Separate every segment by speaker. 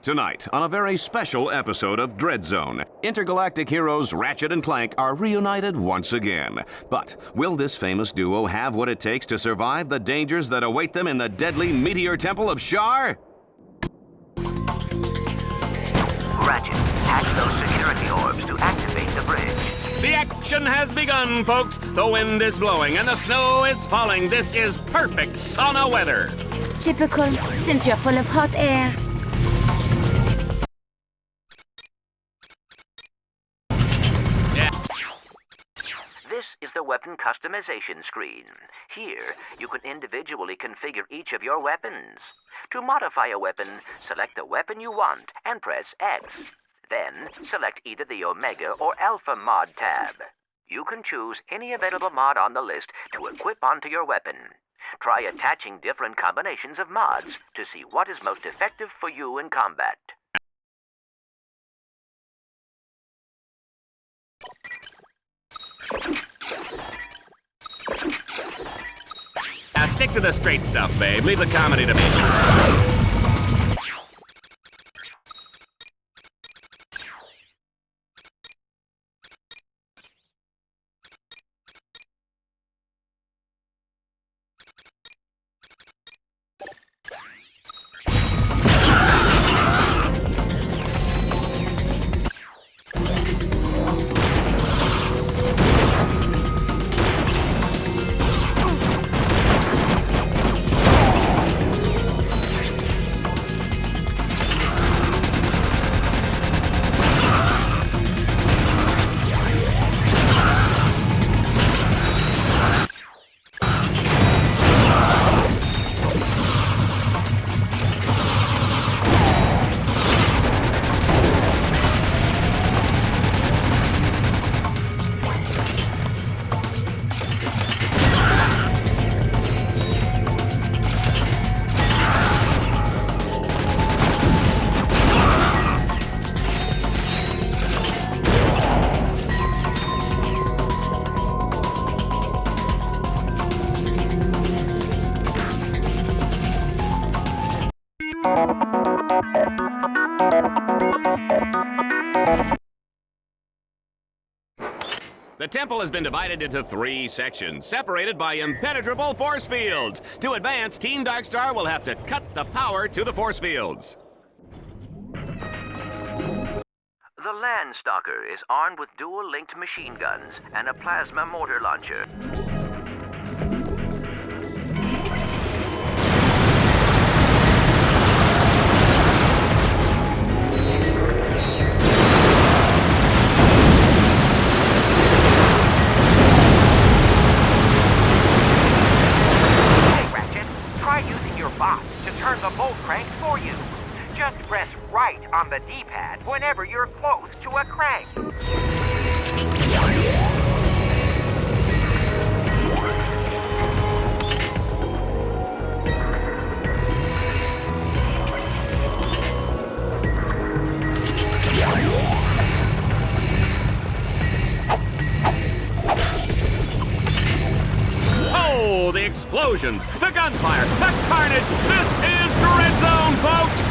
Speaker 1: Tonight, on a very special episode of Dread Zone, intergalactic heroes Ratchet and Clank are reunited once again. But will this famous duo have what it takes to survive the dangers that await them in the deadly meteor temple of Shar?
Speaker 2: Ratchet, hack those security orbs to activate the bridge.
Speaker 3: The action has begun, folks. The wind is blowing and the snow is falling. This is perfect sauna weather.
Speaker 4: Typical, since you're full of hot air.
Speaker 2: This is the weapon customization screen. Here, you can individually configure each of your weapons. To modify a weapon, select the weapon you want and press X. Then, select either the Omega or Alpha mod tab. You can choose any available mod on the list to equip onto your weapon. Try attaching different combinations of mods to see what is most effective for you in combat.
Speaker 3: Now stick to the straight stuff, babe. Leave the comedy to me. The temple has been divided into 3 sections, separated by impenetrable force fields. To advance, Team Darkstar will have to cut the power to the force fields.
Speaker 2: The Landstalker is armed with dual-linked machine guns and a plasma mortar launcher. To turn the bolt crank for you. Just press right on the D-pad whenever you're close to a crank.
Speaker 3: Oh, the explosions, the gunfire, the carnage. This is Dread Zone, folks!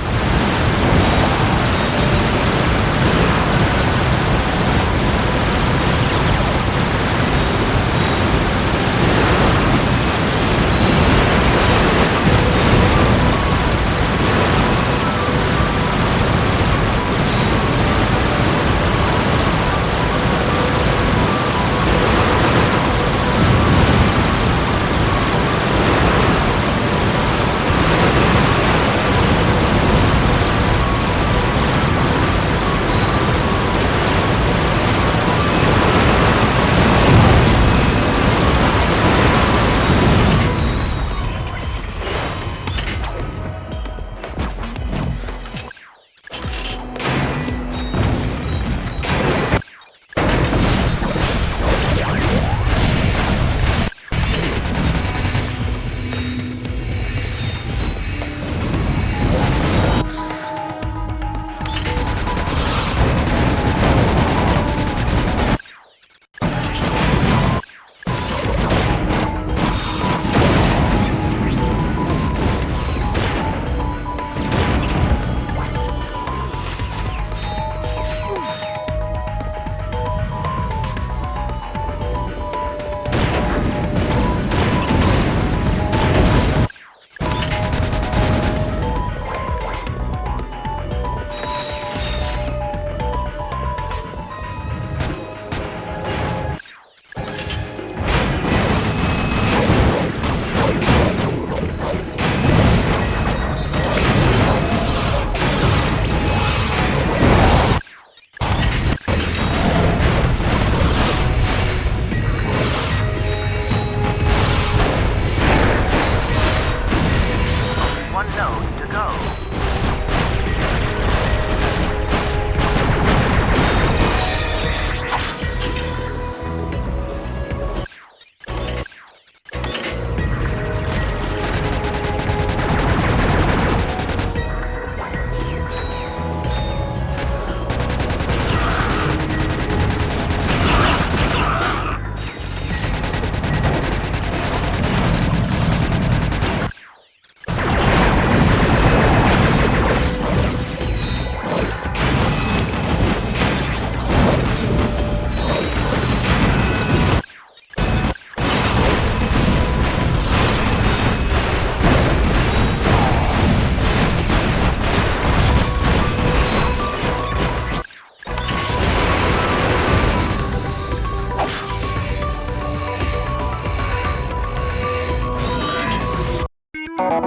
Speaker 1: The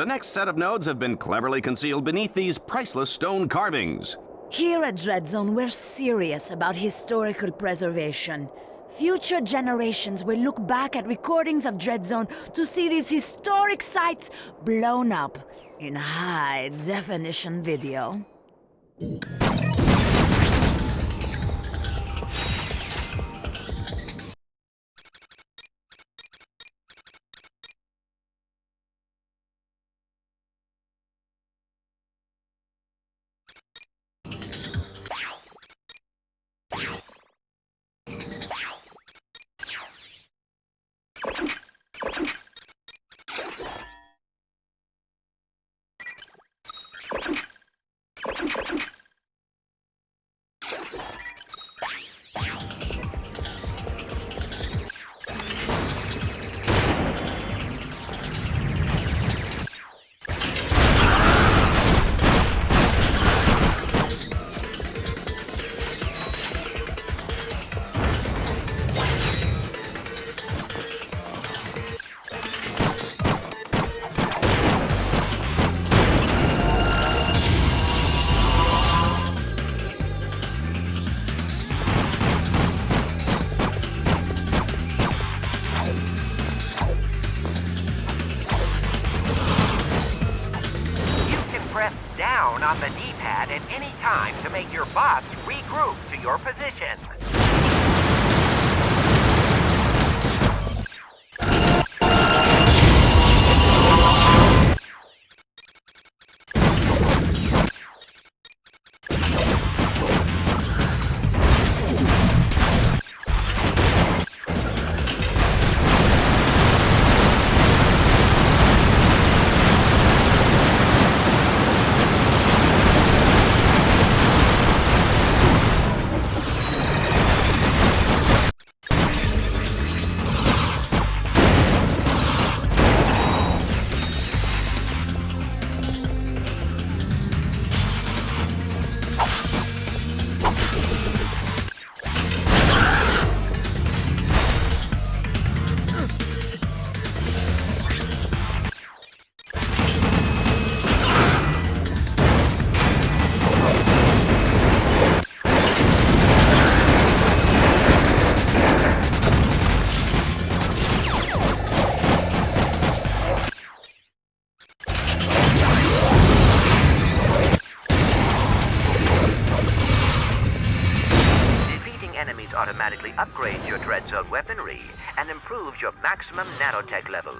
Speaker 1: next set of nodes have been cleverly concealed beneath these priceless stone carvings.
Speaker 5: Here at Dreadzone, we're serious about historical preservation. Future generations will look back at recordings of Dreadzone to see these historic sites blown up in high-definition video.
Speaker 2: Down on the D-pad at any time to make your bots regroup to your position. Automatically upgrades your Dreadzone weaponry and improves your maximum nanotech level.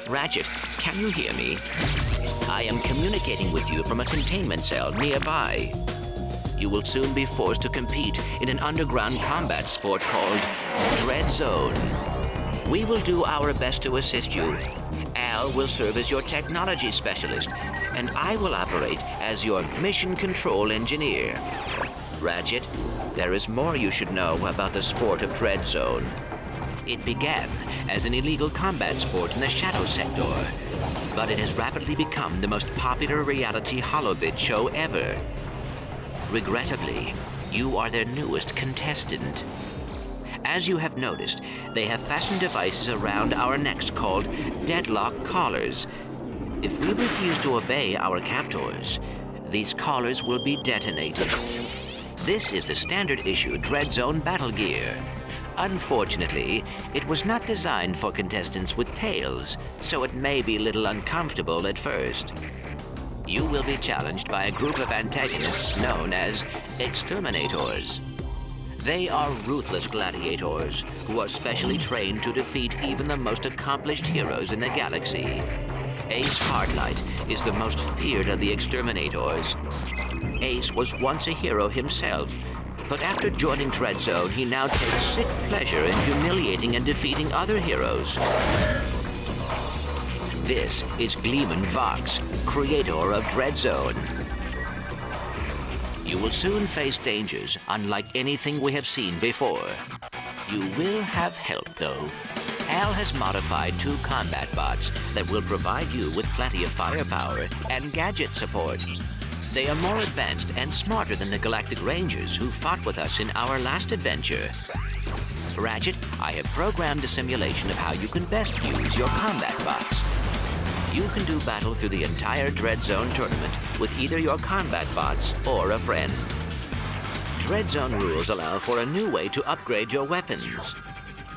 Speaker 2: Ratchet, can you hear me? I am communicating with you from a containment cell nearby. You will soon be forced to compete in an underground combat sport called Dread Zone. We will do our best to assist you. Al will serve as your technology specialist, and I will operate as your mission control engineer. Ratchet, there is more you should know about the sport of Dread Zone. It began as an illegal combat sport in the Shadow Sector, but it has rapidly become the most popular reality holovid show ever. Regrettably, you are their newest contestant. As you have noticed, they have fastened devices around our necks called deadlock collars. If we refuse to obey our captors, these collars will be detonated. This is the standard issue Dread Zone battle gear. Unfortunately, it was not designed for contestants with tails, so it may be a little uncomfortable at first. You will be challenged by a group of antagonists known as exterminators. They are ruthless gladiators who are specially trained to defeat even the most accomplished heroes in the galaxy. Ace Hardlight is the most feared of the exterminators. Ace was once a hero himself, but after joining Dread Zone, he now takes sick pleasure in humiliating and defeating other heroes. This is Gleeman Vox, creator of Dread Zone. You will soon face dangers unlike anything we have seen before. You will have help, though. Al has modified 2 combat bots that will provide you with plenty of firepower and gadget support. They are more advanced and smarter than the Galactic Rangers who fought with us in our last adventure. Ratchet, I have programmed a simulation of how you can best use your combat bots. You can do battle through the entire Dread Zone tournament with either your combat bots or a friend. Dread Zone rules allow for a new way to upgrade your weapons.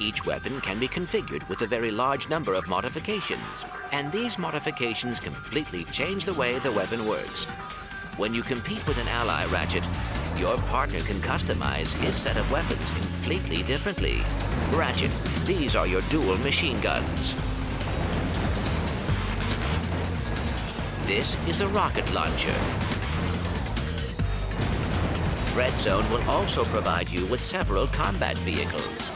Speaker 2: Each weapon can be configured with a very large number of modifications, and these modifications completely change the way the weapon works. When you compete with an ally, Ratchet, your partner can customize his set of weapons completely differently. Ratchet, these are your dual machine guns. This is a rocket launcher. Dread Zone will also provide you with several combat vehicles.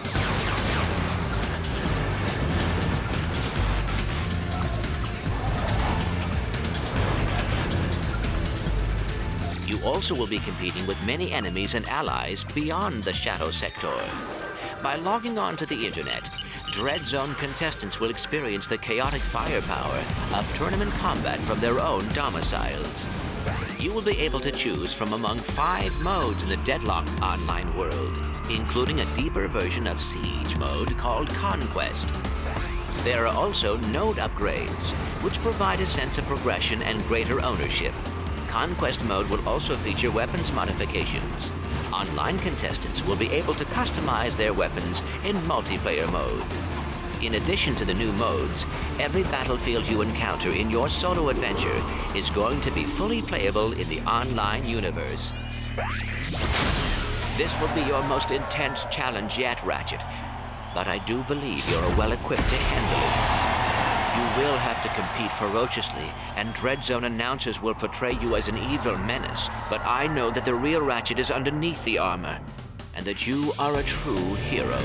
Speaker 2: You also will be competing with many enemies and allies beyond the Shadow Sector. By logging on to the internet, Dread Zone contestants will experience the chaotic firepower of tournament combat from their own domiciles. You will be able to choose from among 5 modes in the Deadlocked online world, including a deeper version of Siege mode called Conquest. There are also node upgrades, which provide a sense of progression and greater ownership. Conquest mode will also feature weapons modifications. Online contestants will be able to customize their weapons in multiplayer mode. In addition to the new modes, every battlefield you encounter in your solo adventure is going to be fully playable in the online universe. This will be your most intense challenge yet, Ratchet, but I do believe you're well equipped to handle it. You will have to compete ferociously, and Dread Zone announcers will portray you as an evil menace, but I know that the real Ratchet is underneath the armor, and that you are a true hero.